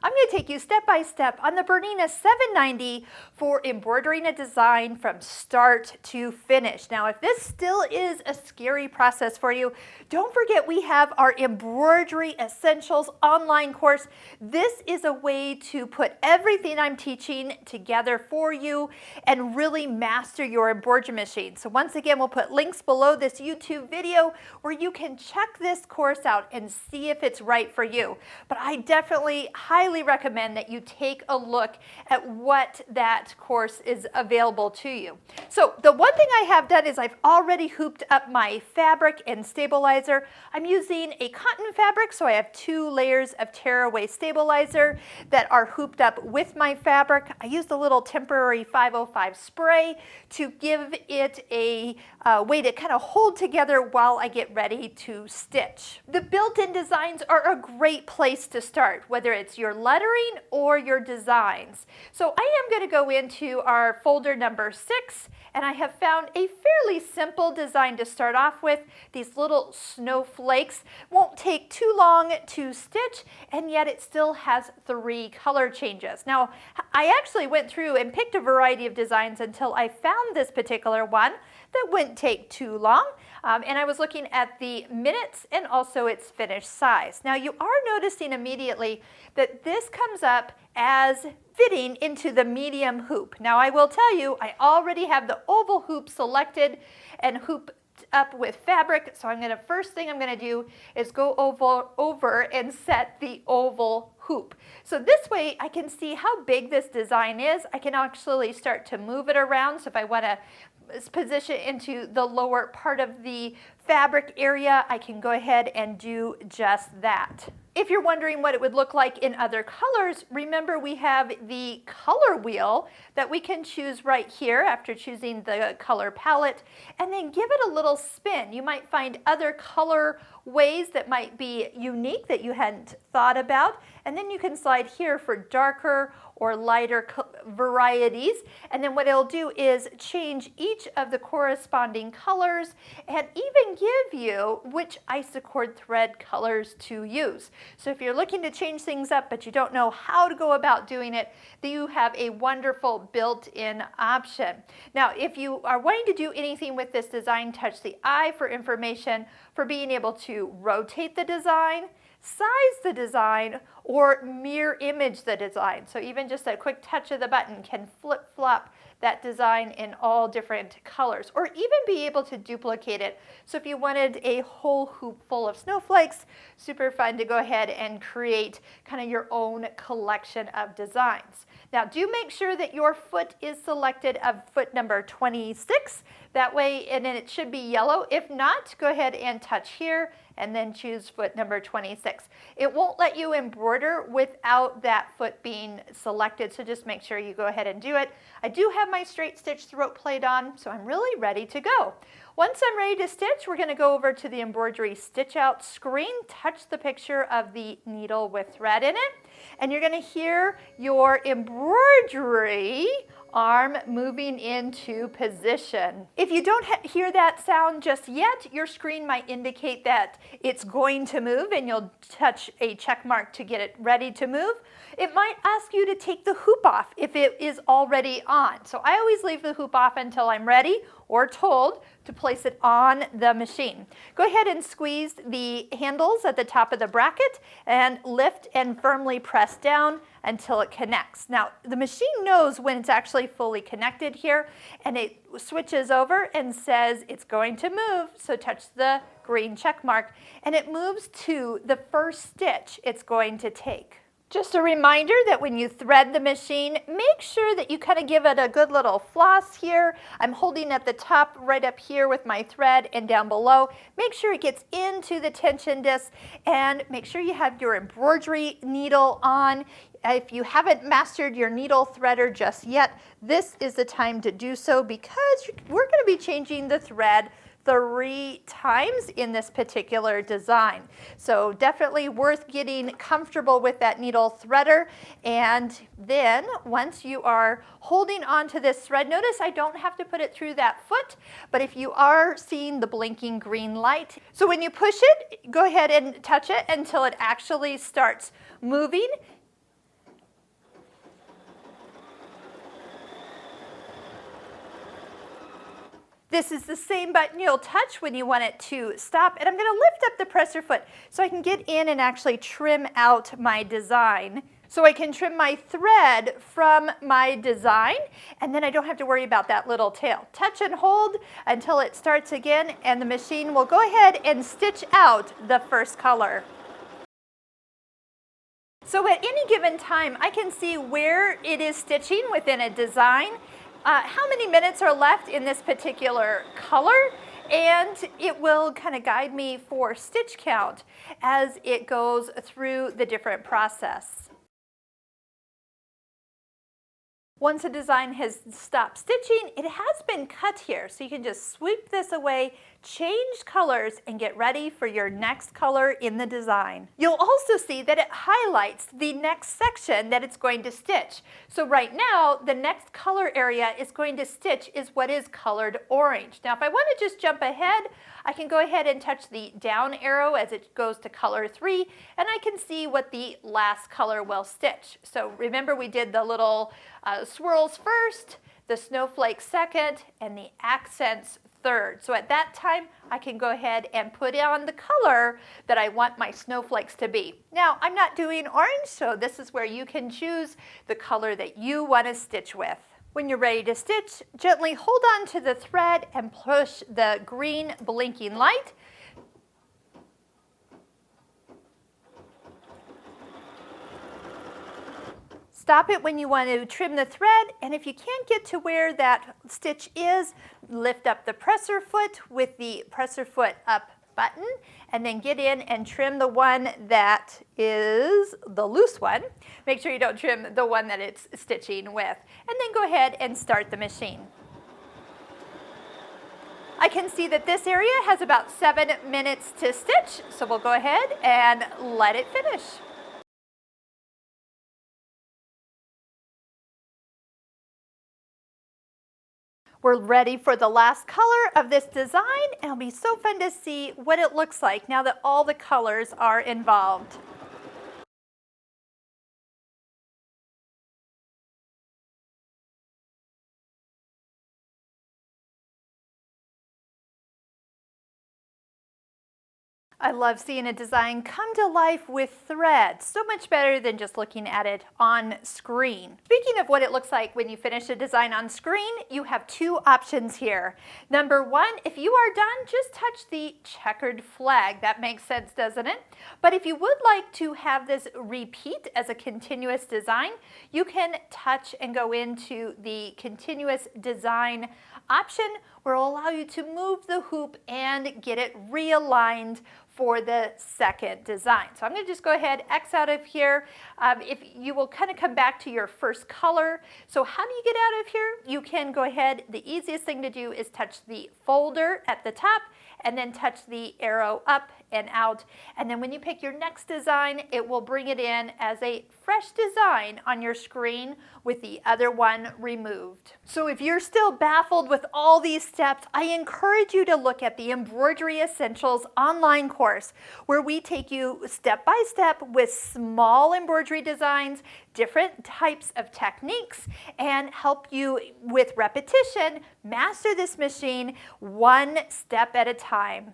I'm going to take you step by step on the Bernina 790 for embroidering a design from start to finish. Now, if this still is a scary process for you, don't forget we have our Embroidery Essentials online course. This is a way to put everything I'm teaching together for you and really master your embroidery machine. So once again, we'll put links below this YouTube video where you can check this course out and see if it's right for you. But I definitely highly recommend that you take a look at what that course is available to you. So the one thing I have done is I've already hooped up my fabric and stabilizer. I'm using a cotton fabric, so I have 2 layers of tearaway stabilizer that are hooped up with my fabric. I used a little temporary 505 spray to give it a way to kind of hold together while I get ready to stitch. The built-in designs are a great place to start, whether it's your lettering or your designs. So I am going to go into our folder number 6, and I have found a fairly simple design to start off with. These little snowflakes won't take too long to stitch, and yet it still has 3 color changes. Now, I actually went through and picked a variety of designs until I found this particular one that wouldn't take too long. And I was looking at the minutes and also its finished size. Now you are noticing immediately that this comes up as fitting into the medium hoop. Now I will tell you, I already have the oval hoop selected and hooped up with fabric. So first thing I'm gonna do is go over and set the oval hoop. So this way I can see how big this design is. I can actually start to move it around. So if I wanna position into the lower part of the fabric area, I can go ahead and do just that. If you're wondering what it would look like in other colors, remember we have the color wheel that we can choose right here after choosing the color palette, and then give it a little spin. You might find other color ways that might be unique that you hadn't thought about, and then you can slide here for darker or lighter varieties, and then what it'll do is change each of the corresponding colors and even give you which isocord thread colors to use. So if you're looking to change things up but you don't know how to go about doing it, then you have a wonderful built-in option. Now if you are wanting to do anything with this design, touch the I for information for being able to rotate the design, size the design, or mirror image the design. So even just a quick touch of the button can flip-flop that design in all different colors, or even be able to duplicate it. So if you wanted a whole hoop full of snowflakes, super fun to go ahead and create kind of your own collection of designs. Now do make sure that your foot is selected of foot number 26. That way, and then it should be yellow. If not, go ahead and touch here and then choose foot number 26. It won't let you embroider without that foot being selected, so just make sure you go ahead and do it. I do have my straight stitch throat plate on, so I'm really ready to go. Once I'm ready to stitch, we're going to go over to the embroidery stitch out screen, touch the picture of the needle with thread in it, and you're going to hear your embroidery arm moving into position. If you don't hear that sound just yet, your screen might indicate that it's going to move and you'll touch a check mark to get it ready to move. It might ask you to take the hoop off if it is already on. So I always leave the hoop off until I'm ready or told to place it on the machine. Go ahead and squeeze the handles at the top of the bracket and lift and firmly press down until it connects. Now, the machine knows when it's actually fully connected here, and it switches over and says it's going to move, so touch the green check mark, and it moves to the first stitch it's going to take. Just a reminder that when you thread the machine, make sure that you kind of give it a good little floss here. I'm holding at the top right up here with my thread and down below. Make sure it gets into the tension disc, and make sure you have your embroidery needle on. If you haven't mastered your needle threader just yet, this is the time to do so, because we're going to be changing the thread 3 times in this particular design. So definitely worth getting comfortable with that needle threader. And then once you are holding onto this thread, notice I don't have to put it through that foot, but if you are seeing the blinking green light, so when you push it, go ahead and touch it until it actually starts moving. This is the same button you'll touch when you want it to stop. And I'm going to lift up the presser foot so I can get in and actually trim out my design. So I can trim my thread from my design, and then I don't have to worry about that little tail. Touch and hold until it starts again, and the machine will go ahead and stitch out the first color. So at any given time, I can see where it is stitching within a design, how many minutes are left in this particular color, and it will kind of guide me for stitch count as it goes through the different process. Once a design has stopped stitching, it has been cut here, so you can just sweep this away, change colors, and get ready for your next color in the design. You'll also see that it highlights the next section that it's going to stitch. So right now, the next color area is going to stitch is what is colored orange. Now, if I want to just jump ahead, I can go ahead and touch the down arrow as it goes to color 3, and I can see what the last color will stitch. So remember, we did the little swirls first, the snowflakes second, and the accents third. So at that time, I can go ahead and put on the color that I want my snowflakes to be. Now, I'm not doing orange, so this is where you can choose the color that you want to stitch with. When you're ready to stitch, gently hold on to the thread and push the green blinking light. Stop it when you want to trim the thread, and if you can't get to where that stitch is, lift up the presser foot with the presser foot up button, and then get in and trim the one that is the loose one. Make sure you don't trim the one that it's stitching with, and then go ahead and start the machine. I can see that this area has about 7 minutes to stitch, so we'll go ahead and let it finish. We're ready for the last color of this design, and it'll be so fun to see what it looks like now that all the colors are involved. I love seeing a design come to life with thread, so much better than just looking at it on screen. Speaking of what it looks like when you finish a design on screen, you have 2 options here. Number 1, if you are done, just touch the checkered flag. That makes sense, doesn't it? But if you would like to have this repeat as a continuous design, you can touch and go into the continuous design option, where it will allow you to move the hoop and get it realigned for the second design. So I'm going to just go ahead, X out of here. If you will kind of come back to your first color. So how do you get out of here? You can go ahead, the easiest thing to do is touch the folder at the top and then touch the arrow up and out. And then when you pick your next design, it will bring it in as a fresh design on your screen with the other one removed. So if you're still baffled with all these steps, I encourage you to look at the Embroidery Essentials online course, where we take you step by step with small embroidery designs, different types of techniques, and help you with repetition master this machine one step at a time.